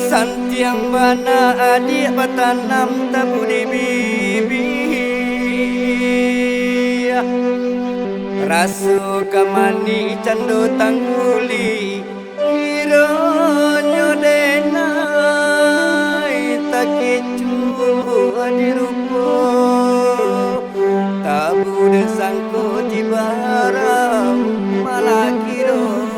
Santiang bana adik batanam tabu di bibi Rasu kamani cando tangguli Hironyo denai takicu adirupo Tabu desangko tibaram malakironyo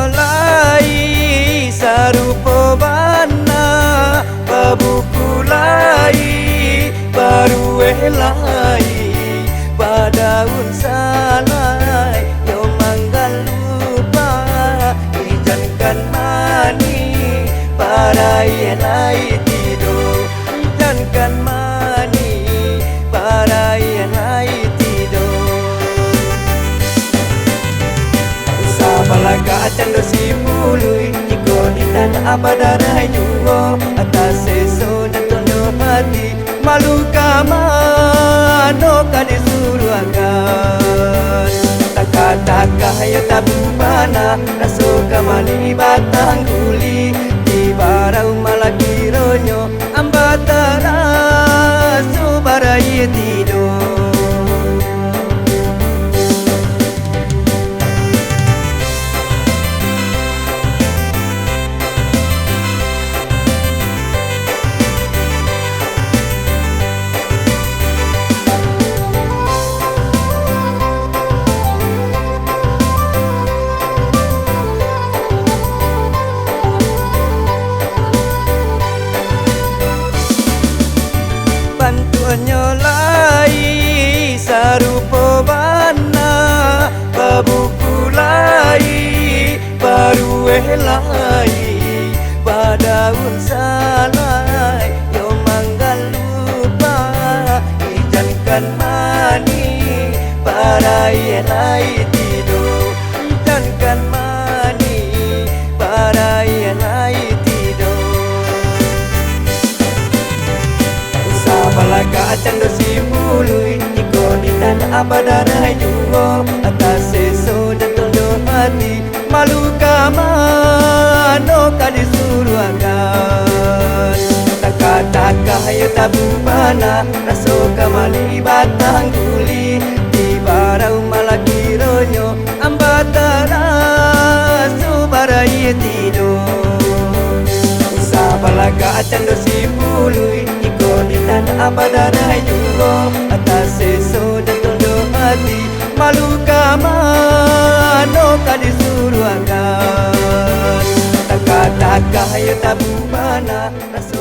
nyolai sarupo bana babuku lai baru elai padaun salai yo manggal lupa ijankan mani para elai tidur ijankan mani para elai Balaga cando si pului Iko di tanah abadarai juo Atas seso dan tondo hati Malu kamano kadi suruh akan Taka-taka ya tabu mana Raso kamani batang kuli Di barau malaki ronyo Ambatara subarai tidur nyolai sarupo bana babuku lai baru elai padaun salai yo manggal lupa ijankan mani para elai tidur ijankan mani para elai Balaga cando si pului Iko di tanah abadarai juo Atas seso dan tondo hati Malu kamano kadi suruh akan Taka-taka ya tabu bana Raso kamali batang kuli Di barau malaki ronyo Ambatara subarai tidur Balaga cando si pului Iko di tanah abadarai juo Atas seso dan tondo hati Malu kamano kadi suruh akan Taka-taka ya tabu bana Raso